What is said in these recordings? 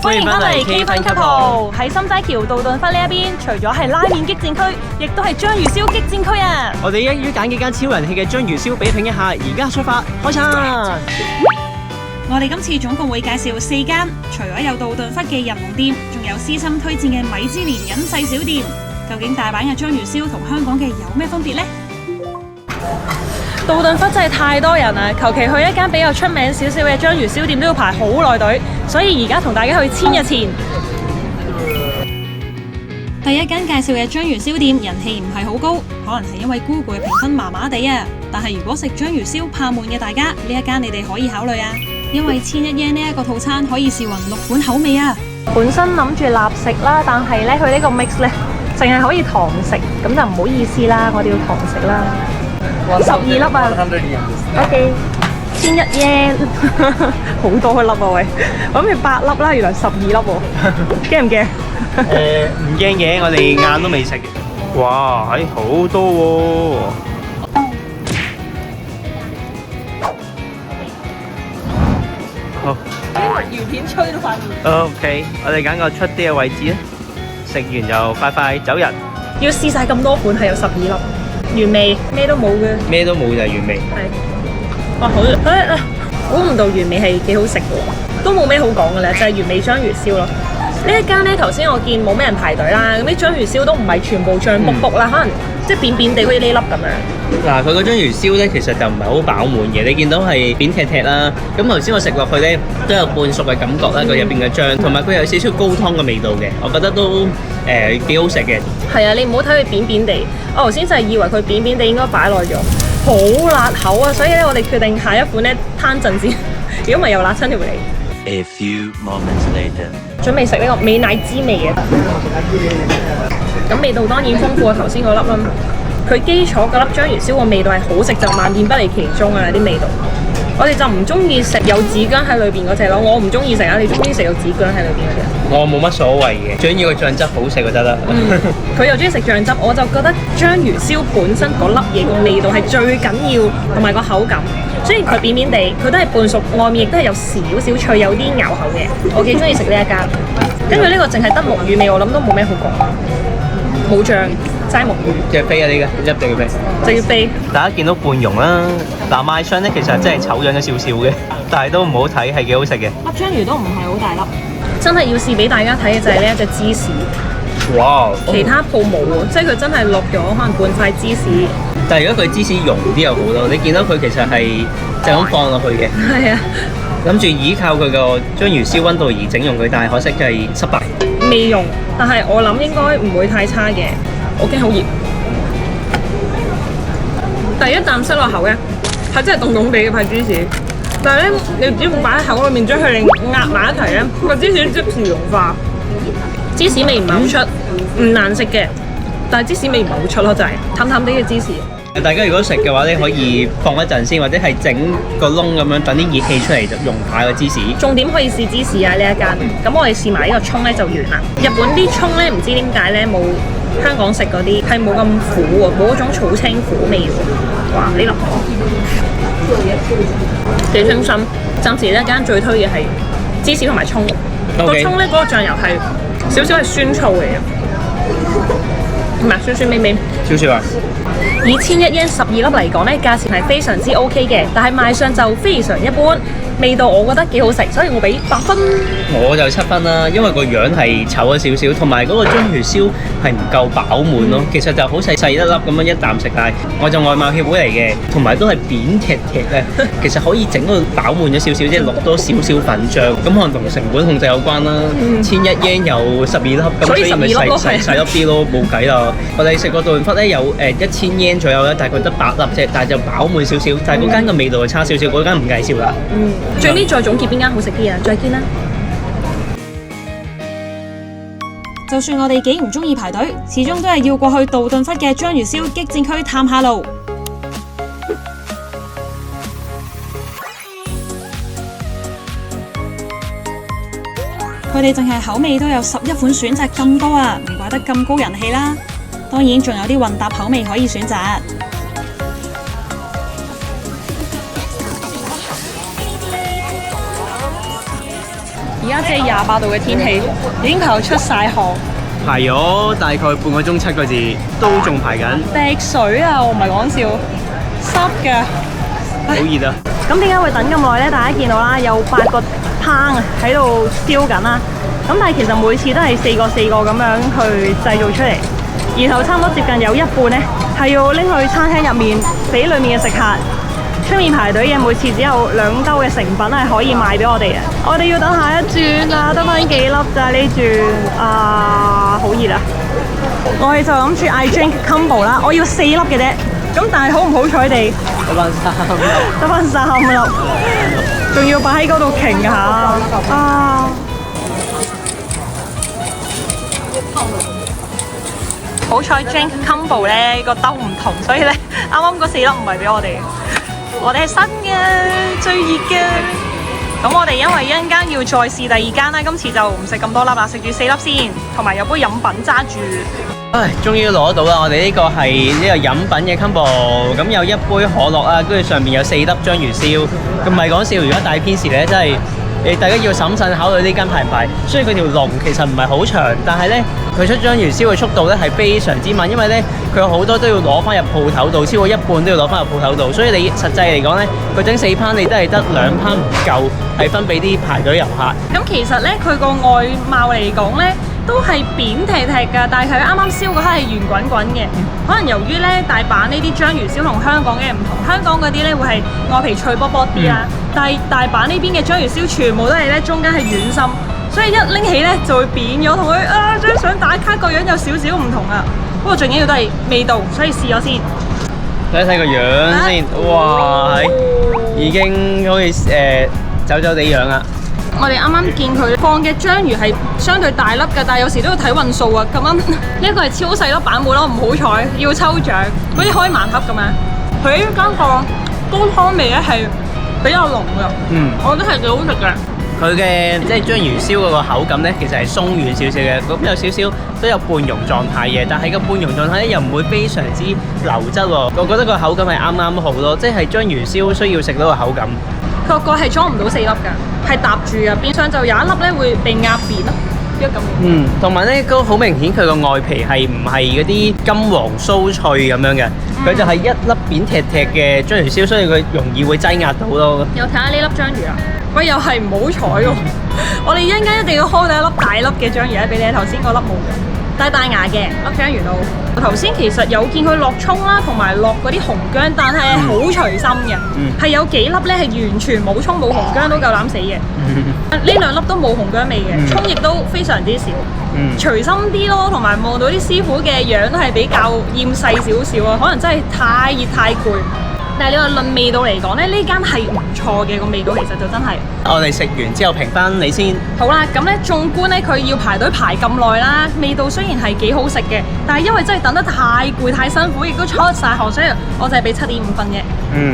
歡迎翻嚟 K 分 Couple。喺心齋橋道頓窟呢一邊，除咗係拉麵激戰區，亦都係章魚燒激戰區啊！我哋一於揀幾間超人氣嘅章魚燒比拼一下，而家出發開餐！我哋今次總共會介紹4間，除咗有道頓窟嘅人龍店，仲有私心推薦嘅米芝蓮隱世小店。究竟大阪嘅章魚燒同香港嘅有咩分別呢？道頓窟真係太多人啦，求其去一間比較出名少少嘅章魚燒店都要排好耐隊，所以而家同大家去千日前。第一間介紹嘅章魚燒店人氣唔係好高，可能係因為 Google 嘅評分麻麻地啊。但係如果食章魚燒怕悶嘅大家，呢一間你哋可以考慮啊，因為1100円呢一個套餐可以試勻6款口味啊。本身諗住立食啦，但係咧佢呢個 mix 咧淨係可以堂食，咁就唔好意思啦，我哋要堂食啦。12粒啊 ，OK， 1100円，好多粒啊喂，我諗住8粒啦，原來12粒喎，驚唔驚？唔驚嘅，我哋晏都未食。哇，係好多喎！好，魚片吹到塊面。OK， 我哋揀個出啲嘅位置啦，食完就快快走人。要試晒咁多款，係有12粒。原味咩都冇嘅，咩都冇就係原味。係，哇好，估唔到原味係幾好食嘅，都冇咩好講嘅啦，就係原味章魚燒咯。呢一間咧頭先我見冇咩人排隊啦，咁啲章魚燒都唔係全部醬卜卜啦，可能即係扁扁地好似呢粒咁樣。嗱，佢個章魚燒咧其實就唔係好飽滿嘅，你見到係扁踢踢啦。咁頭先我食落去咧都有半熟嘅感覺啦，佢入邊嘅醬，同埋佢有少少高湯嘅味道嘅，我覺得都幾好食嘅。係啊，你唔好睇佢扁扁地，我頭先就係以為佢扁扁地應該擺耐咗，好辣口啊！所以咧我哋決定下一款咧攤陣先，如果唔係又辣親條脷。A few moments later， 準備食呢個美乃滋味嘅，咁味道當然豐富過頭先嗰粒啦。佢基礎嗰粒章魚燒個味道係好食，就萬變不離其宗啊！啲味道，我哋就唔中意食有子薑喺裏邊嗰隻咯。我唔中意食啊，你中意食有子薑喺裏邊嗰隻？我冇乜所謂嘅，最緊要個醬汁好食就得啦。佢又中意食醬汁，我就覺得章魚燒本身嗰粒嘢個味道係最緊要，同埋個口感。雖然佢扁扁地，佢都係半熟，外面亦都係有少少脆，有啲咬口嘅。我幾中意食呢一間。跟住呢個淨係得木魚味，我諗都冇咩好講。冇醬，齋木魚。隻飛啊呢個，一定要飛。就要飛。大家見到半蓉啦，嗱賣相咧其實真係醜樣咗少少嘅，但係都唔好睇，係幾好食嘅。粒章魚都唔係好大粒，真係要試俾大家睇嘅就係呢一隻芝士。哇！其他鋪冇喎，即係佢真係落咗可能半塊芝士。但係如果佢芝士溶啲又好多，你見到佢其實係就咁放落去嘅。係啊，諗住依靠佢個章魚燒溫度而整溶佢，但係可惜佢係失敗。未溶，但係我諗應該唔會太差嘅。我驚好熱。第一啖塞落口嘅係真係凍凍地嘅塊芝士，但係咧你只要擺喺口裏面將佢哋壓埋一齊咧，個芝士即時融化。芝士味唔係好出，唔難食嘅，但係芝士味唔係好出咯，就係淡淡地嘅芝士。大家如果食嘅話咧，可以放一陣先，或者係整個窿咁樣，等啲熱氣出嚟就溶下個芝士。重點可以試芝士啊呢一間，咁我哋試埋呢個葱咧就完啦。日本啲葱咧唔知點解咧冇香港食嗰啲係冇咁苦喎，冇嗰種草青苦味喎。哇！呢粒幾清新。暫時呢間最推嘅係芝士同埋葱。個葱咧嗰個醬油係少少係酸醋嚟嘅，唔係酸酸味味。少少啊！以1100円12粒嚟講咧，價錢係非常之 OK 嘅，但係賣相就非常一般。味道我覺得幾好食，所以我俾8分。我就7分啦，因為個樣係醜咗少少，同埋嗰個章魚燒係唔夠飽滿咯。其實就好細細一粒咁樣一啖食，但係我就外貌協會嚟嘅，同埋都係扁踢踢咧。其實可以整到飽滿咗少少，即係落多少少粉漿，咁可能同成本控制有關啦。1100円有12粒，咁所以咪細粒啲咯，冇計啦。我哋食個道頓窟咧有1000円左右咧，大概得8粒啫，但係就飽滿少少，但係嗰間嘅味道就差少少，嗰間唔介紹啦。最尾再總結邊間好食啲啊！再見啦！就算我哋幾唔中意排隊，始終都係要過去道頓窟嘅章魚燒激戰區探下路。佢哋淨係口味都有11款選擇咁多啊，唔怪得咁高人氣啦！當然仲有啲混搭口味可以選擇。而家只係28度嘅天氣，已經排到出晒汗。排咗大概半個鐘7個字，都仲排緊，滴水啊！我唔係講笑，濕嘅。好熱啊！咁點解會等咁耐呢？大家見到啦，有8個烹喺度燒緊啦。咁但係其實每次都係4個4個咁樣去製造出嚟，然後差唔多接近有一半呢係要拎去餐廳入面俾裡面嘅食客。出面排隊嘅每次只有2兜嘅成品係可以賣俾我哋嘅。我哋要等下一轉啊，得翻幾粒咋呢轉啊，好熱啊！我哋就諗住嗌 drink combo 啦，我要4粒嘅啫。咁但係好唔好彩地，得翻3粒，仲要擺喺嗰度擎下啊！好彩 drink combo 咧個兜唔同，所以咧啱啱嗰4粒唔係俾我哋，我哋係新嘅最熱嘅。咁我哋因為一陣間要再試第2間啦，今次就唔食咁多粒啦，食住4粒先，同埋有杯飲品揸住。唉，終於攞到啦！我哋呢個係呢個飲品嘅 combo，咁有一杯可樂啊，跟住上面有4粒章魚燒，咁唔係講笑，如果大片時咧真係大家要審慎考慮呢間排唔排。雖然佢條龍其實唔係好長，但係咧佢出章魚燒嘅速度咧係非常之慢，因為咧佢有好多都要攞翻入鋪頭度，超過一半都要攞翻入鋪頭度，所以你實際嚟講咧，佢整4盤你都係得2盤唔夠，係分俾啲排隊遊客。咁其實咧佢個外貌嚟講咧，都係扁踢踢㗎，但係佢啱啱燒嗰刻係圓滾滾嘅。可能由於咧大阪呢啲章魚燒同香港嘅唔同，香港嗰啲咧會係外皮脆卜卜啲啦，但係大阪呢邊嘅章魚燒全部都係咧中間係軟心，所以一拎起咧就會扁咗，同佢張相打卡個樣有少少唔同啊。不過最緊要都係味道，所以試咗先。睇一睇個樣先，哇，已經好似走走地樣啦。我哋啱啱見佢放嘅章魚係相對大粒㗎，但係有時都要睇運數啊。咁啱呢一個係超細粒版本咯，唔好彩要抽獎，好似開盲盒咁樣。佢呢間個煲湯味咧係比較濃㗎，我覺得係幾好食嘅。佢嘅即係章魚燒嗰個口感咧，其實係鬆軟少少嘅，咁有少少都有半溶狀態嘅，但係個半溶狀態咧又唔會非常之流質喎。我覺得個口感係啱啱好咯，即係章魚燒需要食到個口感。個係裝唔到4粒㗎，係搭住㗎，變相就有一粒咧會被壓扁咯，一咁。同埋咧都好明顯佢個外皮係唔係嗰啲金黃酥脆咁樣嘅，佢就係一粒扁踢踢嘅章魚燒，所以佢容易會擠壓到咯。又睇下呢粒章魚啊！喂，又係唔好彩喎！我哋一陣間一定要開到一粒大粒嘅章魚咧，俾你頭先嗰粒冇嘅，但係大牙嘅粒章魚都。頭先其實有見佢落葱啦，同埋落嗰啲紅薑，但係好隨心嘅，係有幾粒咧係完全冇葱冇紅薑都夠膽死嘅。呢2粒都冇紅薑味嘅，葱亦都非常之少，隨心啲咯。同埋望到啲師傅嘅樣都係比較厭世少少啊，可能真係太熱太攰。但係你話論味道嚟講咧，呢間係唔錯嘅，個味道其實就真係。我哋食完之後評翻你先。好啦，咁咧縱觀咧佢要排隊排咁耐啦，味道雖然係幾好食嘅，但係因為真係等得太攰太辛苦，亦都出晒汗，所以我就係俾7.5分嘅。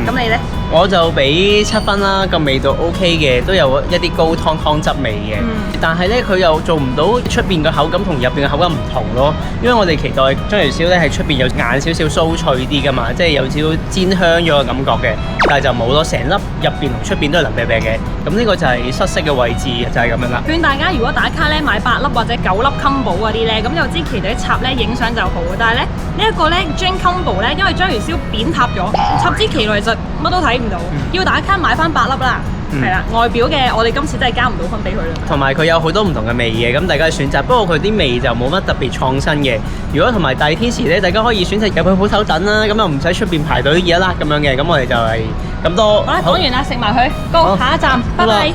咁你咧？我就俾7分啦，個味道 OK 嘅，都有一啲高湯汁味嘅。但係咧佢又做唔到出邊嘅口感同入邊嘅口感唔同咯，因為我哋期待章魚燒咧係出邊有硬少少酥脆啲噶嘛，即係有少少煎香咗嘅感覺嘅，但係就冇咯，成粒入邊同出邊都係腍啤啤嘅。咁呢個就係失色嘅位置，就係咁樣啦。勸大家如果打卡咧買8粒或者9粒 combo 嗰啲咧，咁有支旗隊插咧影相就好。但係咧呢一個咧 drink combo 咧，因為章魚燒扁塌咗，插支旗落其實乜都睇唔到，要打卡買翻8粒啦。係啦，外表嘅我哋今次真係加唔到分俾佢啦。同埋佢有好多唔同嘅味嘅，咁大家選擇。不過佢啲味就冇乜特別創新嘅。如果同埋大天時咧，大家可以選擇入去鋪頭等啦，咁又唔使出邊排隊熱啦咁樣嘅。咁我哋就係咁多。好啦，講完啦，食埋佢，Go下一站，拜拜。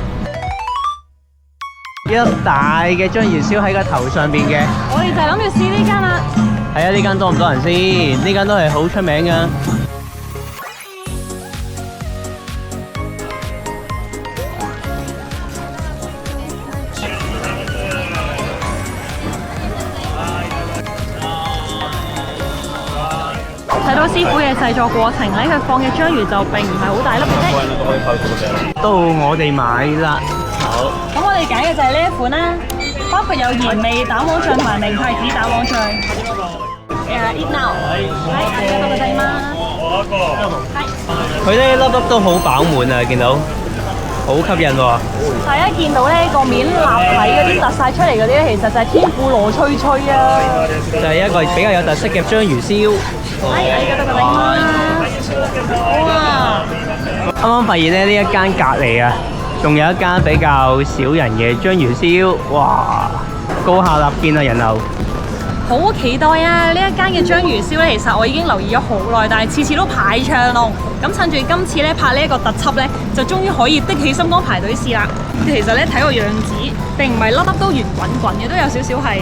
一大嘅章魚燒喺個頭上邊嘅。我哋就係諗住試呢間啦。係啊，呢間多唔多人先？呢間都係好出名噶。睇到師傅嘅製作過程咧，佢放嘅章魚就並唔係好大粒嘅啫。到我哋買啦。好。咁我哋揀嘅就係呢一款啦，包括有鹽味蛋黃醬同埋明太子蛋黃醬。Eat now。係，ありがとうございます。佢呢粒粒都好飽滿啊！見到。好吸引喎。大家見到呢個面立體嗰啲突晒出嚟嗰啲咧，其實就係天婦羅脆脆啊！就係一個比較有特色嘅章魚燒。哎，嗰度個頂啦！哇！啱啱發現咧，呢一間隔離啊，仲有一間比較少人嘅章魚燒。哇！高下立見啊，人流。好期待啊！呢一間嘅章魚燒咧，其實我已經留意咗好耐，但係次次都排長龍。咁趁住今次咧拍呢一個特輯咧，就終於可以的起心肝排隊試啦。其實咧睇個樣子，並唔係粒粒都圓滾滾嘅，都有少少係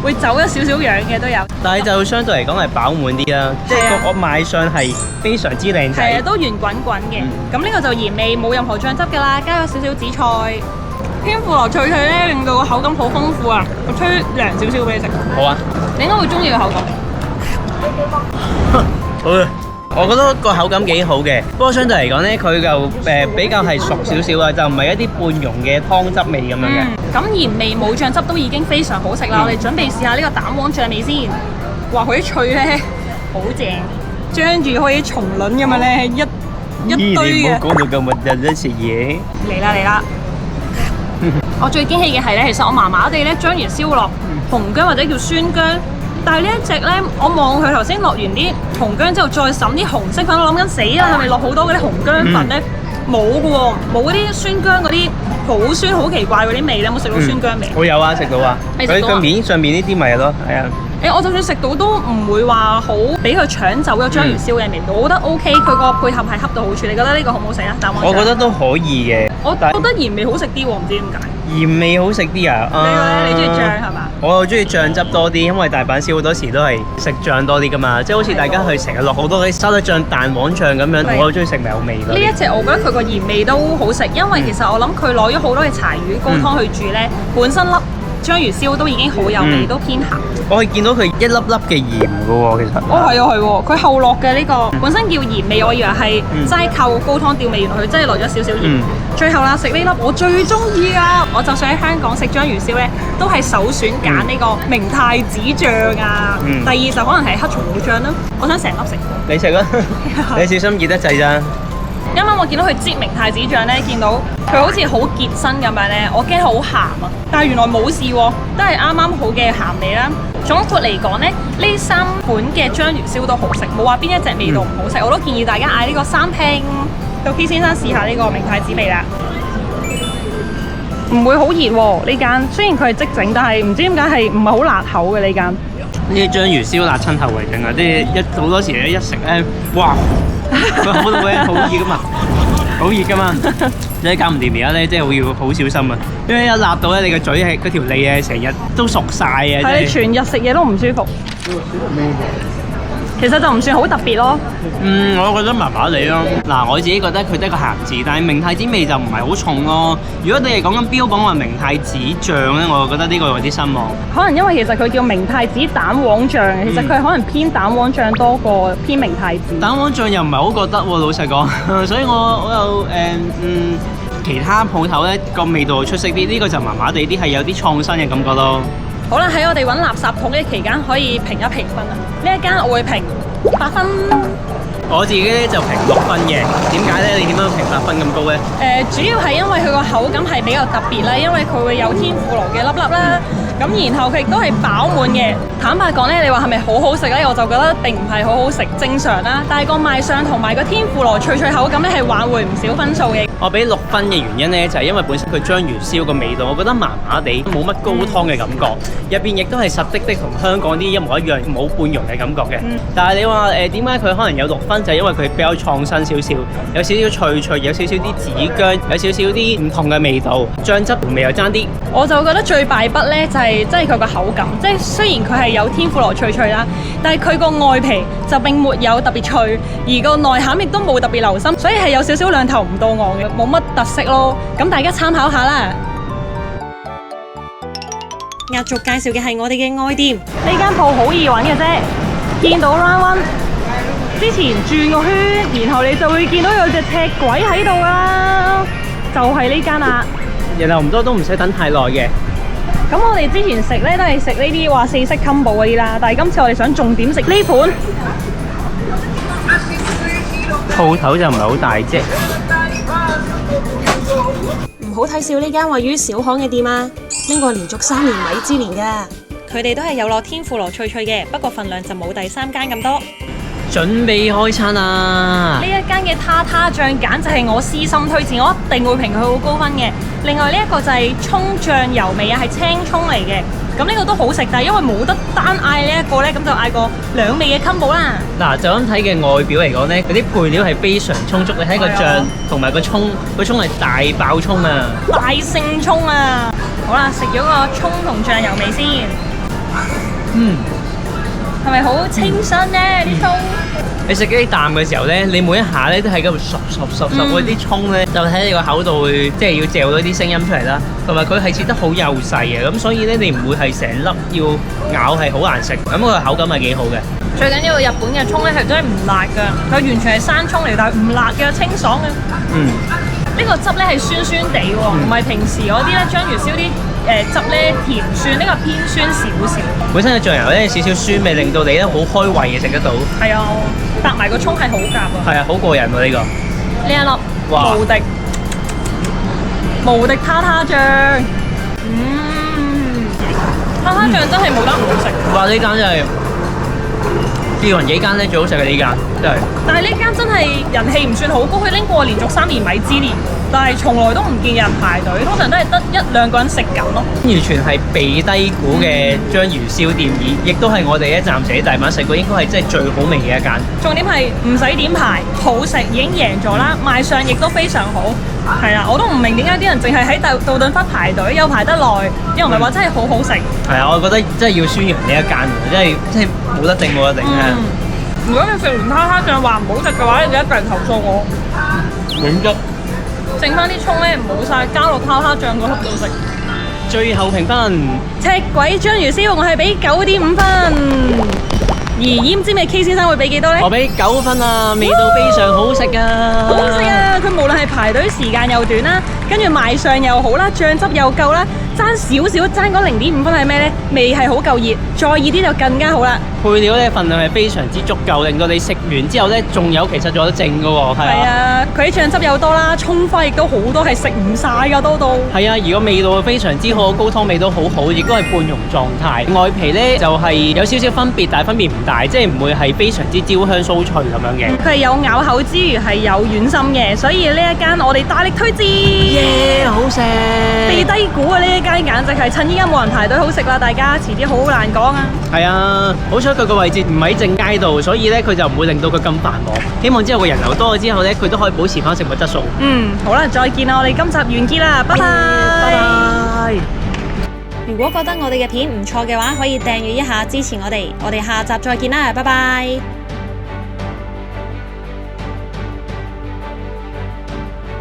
會走一少少樣嘅都有。但係就相對嚟講係飽滿啲啦，即係個賣相係非常之靚仔。係啊，都圓滾滾嘅。咁呢個就鹽味，冇任何醬汁㗎啦，加咗少少紫菜。天婦羅脆脆咧，令到個口感好豐富啊！我吹涼少少俾你食。好啊，你應該會中意個口感。好啊，我覺得個口感幾好嘅，不過相對嚟講咧，佢就比較係熟少少啊，就唔係一啲半溶嘅湯汁味咁樣嘅。咁鹽味冇醬汁都已經非常好食啦，我哋準備試下呢個蛋黃醬味先。哇，佢啲脆咧好正，張住可以松卵咁樣咧，一堆嘅。你唔好講到咁核突啦，食嘢。嚟啦嚟啦！我最驚喜嘅係咧，其實我麻麻地咧章魚燒落紅薑或者叫酸薑，但係呢一隻咧，我望佢頭先落完啲紅薑之後，再揼啲紅色粉，我諗緊死啦，係咪落好多嗰啲紅薑粉咧？冇嘅喎，冇嗰啲酸薑嗰啲好酸好奇怪嗰啲味，你有冇食到酸薑味？我有啊，食到啊。佢面上面呢啲咪係咯，係啊。我就算食到都唔會話好俾佢搶走咗章魚燒嘅味道，我覺得 OK，佢個配合係恰到好處。你覺得呢個好唔好食啊？蛋黃醬？我覺得都可以嘅。我覺得鹽味好食啲喎，唔知點解。鹽味好食啲啊！你中意醬係嘛？我又中意醬汁多啲，因為大阪燒好多時都係食醬多啲噶嘛，即係好似大家去成日落好多啲沙律醬、蛋黃醬咁樣，我又中意食有味嗰啲。呢一隻我覺得佢個鹽味都好食，因為其實我諗佢攞咗好多嘅柴魚高湯去煮咧，本身粒章魚燒都已經好有味，都偏鹹。我係見到佢一粒粒嘅鹽嘅喎，其實。哦，係喎係喎，佢後落嘅呢個本身叫鹽味，我以為係齋靠高湯調味，原來佢真係落咗少少鹽。最後啦，食呢粒我最中意啊！我就算喺香港食章魚燒咧，都係首選揀呢個明太子醬啊。第二就可能係黑松露醬啦。我想成粒食。你食啦，你小心熱得滯咋。啱啱我見到佢擠明太子醬咧，見到佢好似好結身咁樣咧，我驚好鹹啊！但係原來冇事喎，都係啱啱好嘅鹹味啦。總括嚟講咧，呢三款嘅章魚燒都好食，冇話邊一隻味道唔好食。我都建議大家嗌呢個三拼。到 K 先生試下呢個明太子味啦，唔會好熱喎呢間。雖然佢係即整，但係唔知點解係唔係好辣口嘅呢間。呢啲章魚燒辣親後胃勁啊！即係好多時咧一食咧，哇！佢好到咧好熱噶嘛，好熱噶嘛，你搞唔掂而家咧，即係要好小心啊！因為一辣到咧，你個嘴係嗰條脷啊，成日都熟晒啊！係你全日食嘢都唔舒服。其實就唔算好特別咯。我覺得麻麻地咯。嗱，我自己覺得佢得個鹹字，但係明太子味就唔係好重咯。如果你係講緊標榜話明太子醬咧，我就覺得呢個有啲失望。可能因為其實佢叫明太子蛋黃醬，其實佢可能偏蛋黃醬多過偏明太子。蛋黃醬又唔係好覺得喎，老實講。所以我又其他鋪頭咧個味道出色啲，呢個就麻麻地啲，係有啲創新嘅感覺咯。好啦，喺我哋揾垃圾桶嘅期間，可以評一評分啊！呢一間我會評8分。我自己咧就評6分嘅。點解咧？你點樣評8分咁高咧？主要係因為佢個口感係比較特別啦，因為佢會有天婦羅嘅粒粒啦。咁然後佢亦都係飽滿嘅。坦白講咧，你話係咪好好食咧？我就覺得並唔係好好食，正常啦。但係個賣相同埋個天婦羅脆脆口感咧，係挽回唔少分數嘅。我俾6分嘅原因咧，就係因為本身佢章魚燒個味道，我覺得麻麻地，冇乜高湯嘅感覺。入邊亦都係實的同香港啲一模一樣，冇半溶嘅感覺嘅。但係你話點解佢可能有6分？就係因為佢比較創新少少，有少少脆脆，有少少啲紫薑，有少少啲唔同嘅味道，醬汁味又爭啲。我就覺得最敗筆咧就係即係佢個口感，即係雖然佢係有天婦羅脆脆啦，但係佢個外皮就並沒有特別脆，而個內餡亦都冇特別流心，所以係有少少兩頭唔到岸嘅，冇乜特色咯。咁大家參考下啦。壓軸介紹嘅係我哋嘅愛店，呢間鋪好易揾嘅啫，見到 Round 1之前轉個圈，然後你就會見到有隻赤鬼喺度啦，就係呢間啦。人流唔多都唔使等太耐嘅。咁我哋之前食咧都係食呢啲話4式 combo 嗰啲啦，但係今次我哋想重點食呢款。鋪頭就唔係好大啫。唔好睇小呢間位於小巷嘅店啊，拎過連續3年米芝蓮㗎。佢哋都係有落天婦羅脆脆嘅，不過份量就冇第3間咁多。準備開餐啦！呢一間嘅塔塔醬簡直係我私心推薦，我一定會評佢好高分嘅。另外呢一個就係葱醬油味啊，係青葱嚟嘅。咁呢個都好食，但係因為冇得單嗌呢一個呢，咁就嗌個2味嘅 combo 啦。嗱，就咁睇嘅外表嚟講呢，嗰啲配料係非常充足。你睇個醬同埋個葱係大爆葱啊！大聖葱啊！好啦，食咗個葱同醬油味先。係咪好清新呢？啲葱？你食幾啖嘅時候呢，你每一下呢都喺嗰度嗦嗰啲葱呢，就喺你個口度會即係要嚼到啲聲音出嚟啦。同埋佢係切得好幼細嘅，咁所以呢，你唔會係成粒要咬係好難食，咁個口感係幾好嘅。最緊要日本嘅葱呢係真係唔辣㗎，佢完全係生葱嚟，但係唔辣嘅，清爽嘅。呢個汁呢係酸酸地喎，唔係平時嗰啲呢章魚燒啲汁呢甜酸，呢個偏酸少少。本身嘅醬油呢少少酸味，令到你咧好開胃嘅食得到。係啊，搭埋個葱係好夾啊。係啊，好過癮喎呢個。呢一粒無敵塔塔醬，塔塔醬真係冇得唔好食。哇！呢間真係試勻幾間咧最好食嘅呢間，真係。但係呢間真係人氣唔算好高，佢拎過連續3年米芝蓮，但係從來都唔見有人排隊，通常都係得1-2個人食緊咯。完全係被低估嘅章魚燒店，亦都係我哋咧暫時喺大阪食過應該係真係最好味嘅一間。重點係唔使點排，好食已經贏咗啦，賣相亦都非常好。係啦，我都唔明點解啲人淨係喺道頓窟排隊，又排得耐，又唔係話真係好好食。係啊，我覺得真係要宣揚呢一間，真係冇得頂冇得頂啊！如果你食完塔塔醬話唔好食嘅話，你就一個人投訴我。永吉，剩翻啲葱咧唔好晒，加落塔塔醬嗰粒度食。最後評分，赤鬼章魚燒我係俾9.5分。而奄尖嘅 K 先生會俾幾多呢？我俾9分啊，味道非常好食啊！好食啊！佢無論係排隊時間又短啦，跟住賣相又好啦，醬汁又夠啦，爭少少爭嗰0.5分係咩呢？味係好夠熱，再熱啲就更加好啦。配料咧份量係非常之足夠，令到你食完之後咧仲有其實仲有得剩㗎喎。係啊，佢啲醬汁又多啦，葱花亦都好多，係食唔晒㗎多到。係啊，如果味道非常之好，高湯味都好好，亦都係半溶狀態。外皮咧就係有少少分別，但係分別唔大，即係唔會係非常之焦香酥脆咁樣嘅。佢係有咬口之餘係有軟心嘅，所以呢一間我哋大力推薦。耶，好食！被低估啊！呢一間簡直係趁依家冇人排隊好食啦，大家遲啲好難講啊。係啊，好彩佢個位置唔喺正街度，所以咧佢就唔會令到佢咁繁忙。希望之後個人流多咗之後咧，佢都可以保持翻食物質素。好啦，再見啦！我哋今集完結啦，拜拜。拜拜。如果覺得我哋嘅片唔錯嘅話，可以訂閱一下支持我哋。我哋下集再見啦，拜拜。